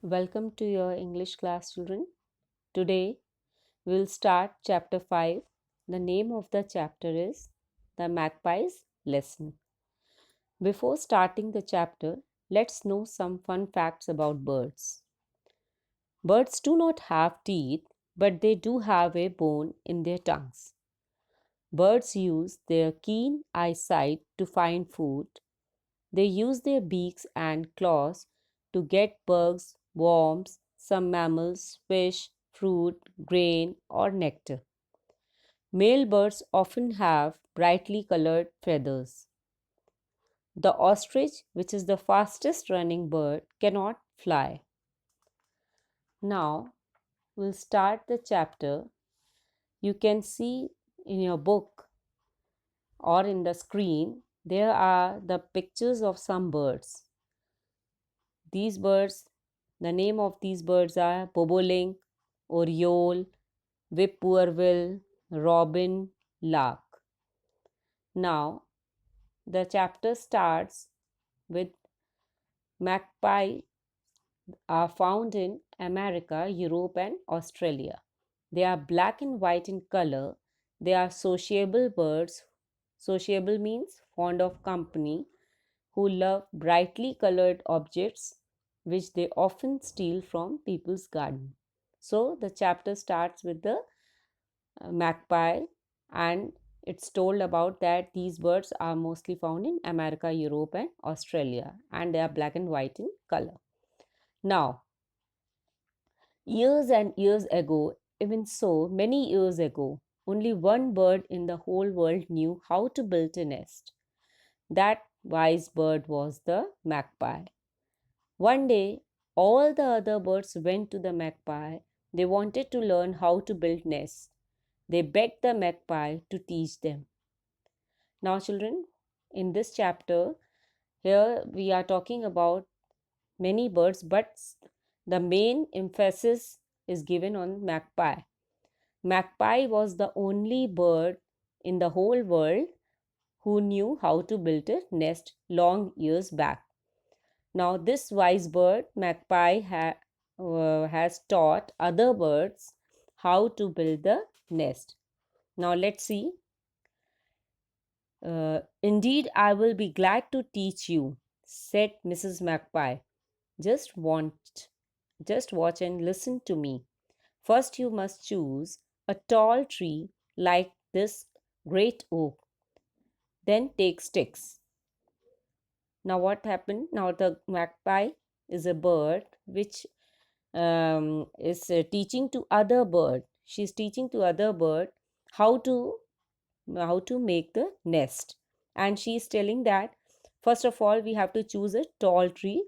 Welcome to your English class, children. Today we'll start chapter 5. The name of the chapter is The Magpie's Lesson. Before starting the chapter, let's know some fun facts about birds. Birds do not have teeth, but they do have a bone in their tongues. Birds use their keen eyesight to find food. They use their beaks and claws to get bugs, worms, some mammals, fish, fruit, grain, or nectar. Male birds often have brightly colored feathers. The ostrich, which is the fastest running bird, cannot fly. Now, we'll start the chapter. You can see in your book or in the screen, there are the pictures of some birds. These birds, the name of these birds are bobolink, oriole, whippoorwill, robin, lark. Now, the chapter starts with magpie are found in America, Europe, and Australia. They are black and white in color. They are sociable birds. Sociable means fond of company, who love brightly colored objects which they often steal from people's garden. So the chapter starts with the magpie, and it's told about that these birds are mostly found in America, Europe, and Australia, and they are black and white in color. Now, years and years ago, even so many years ago, only one bird in the whole world knew how to build a nest. That wise bird was the magpie. One day, all the other birds went to the magpie. They wanted to learn how to build nests. They begged the magpie to teach them. Now, children, in this chapter, here we are talking about many birds, but the main emphasis is given on magpie. Magpie was the only bird in the whole world who knew how to build a nest long years back. Now, this wise bird, magpie, has taught other birds how to build the nest. Now, let's see. Indeed, I will be glad to teach you, said Mrs. Magpie. Just want, just watch and listen to me. First, you must choose a tall tree like this great oak. Then take sticks. Now, what happened? Now, the magpie is a bird which is teaching to other bird. She's teaching to other bird how to make the nest, and she's telling that first of all we have to choose a tall tree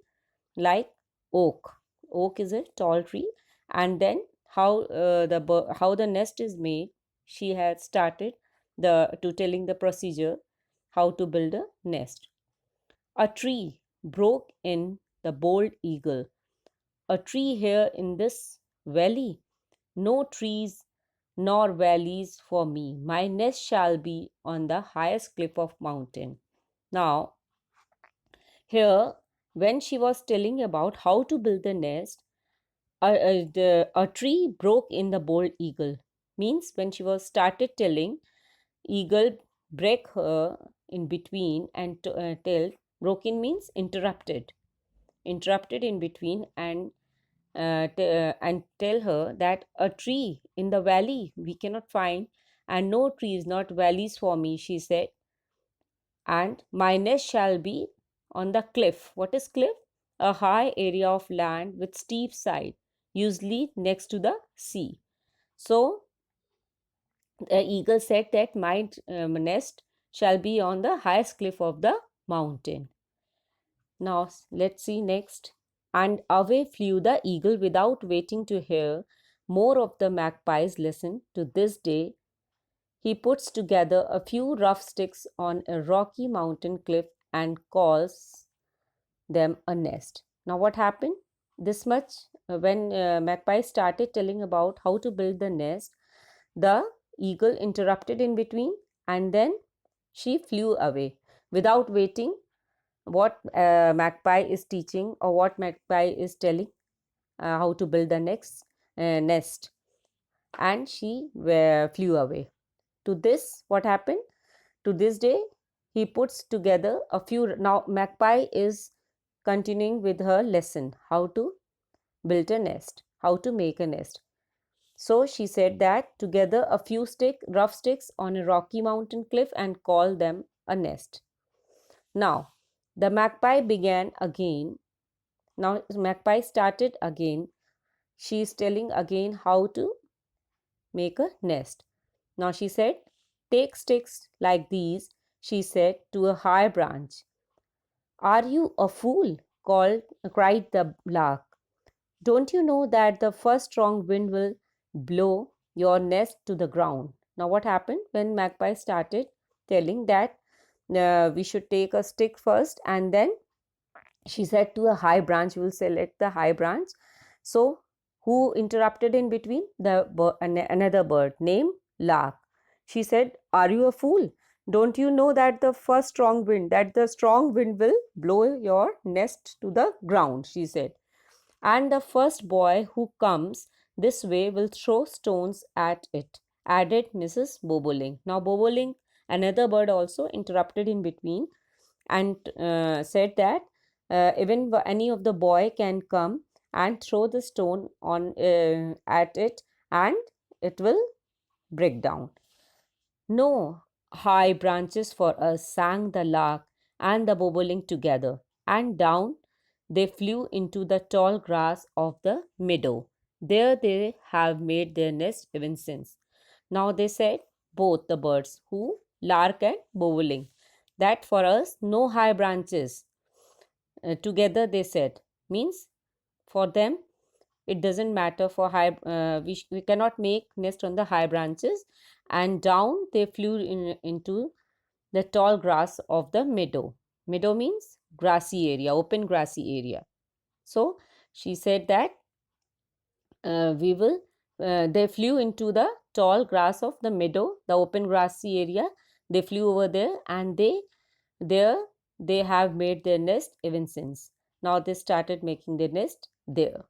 like oak. Oak is a tall tree, and then how the nest is made. She had started to telling the procedure how to build a nest. A tree broke in the bold eagle. A tree here in this valley? No trees nor valleys for me. My nest shall be on the highest cliff of mountain. Now, here, when she was telling about how to build the nest, a tree broke in the bold eagle. Means when she was started telling, eagle break her in between and tell. Broken means interrupted. Interrupted in between and tell her that a tree in the valley we cannot find, and no trees not valleys for me, she said, and my nest shall be on the cliff. What is cliff? A high area of land with steep side, usually next to the sea. So the eagle said that my nest shall be on the highest cliff of the mountain. Now let's see next. And away flew the eagle without waiting to hear more of the magpie's lesson. To this day, he puts together a few rough sticks on a rocky mountain cliff and calls them a nest. Now, what happened? This much when Magpie started telling about how to build the nest, the eagle interrupted in between, and then she flew away without waiting what Magpie is teaching or what Magpie is telling. how to build the next nest, and she flew away. To this, what happened? To this day, he puts together a few. Now, Magpie is continuing with her lesson how to build a nest, how to make a nest. So she said that together a few rough sticks on a rocky mountain cliff and call them a nest. Now, the magpie began again. Now, magpie started again. She is telling again how to make a nest. Now, she said, take sticks like these, she said, to a high branch. Are you a fool? Cried the lark. Don't you know that the first strong wind will blow your nest to the ground? Now, what happened when Magpie started telling that we should take a stick first, and then she said to a high branch, we will select the high branch. So, who interrupted in between? Another bird named Lark. She said, are you a fool? Don't you know that the strong wind will blow your nest to the ground? She said, and the first boy who comes this way will throw stones at it, added Mrs. Bobolink. Now, Bobolink, another bird, also interrupted in between and said that even any of the boy can come and throw the stone on at it, and it will break down. No high branches for us, sang the lark and the bobolink together, and down they flew into the tall grass of the meadow. There they have made their nest even since. Now they said, both the birds, who? Lark and bobolink, that for us no high branches. Together they said, means for them it doesn't matter for high, we cannot make nest on the high branches, and down they flew into the tall grass of the meadow. Meadow means grassy area, open grassy area. So she said that we will they flew into the tall grass of the meadow, the open grassy area. They flew over there, and they have made their nest even since. Now they started making their nest there.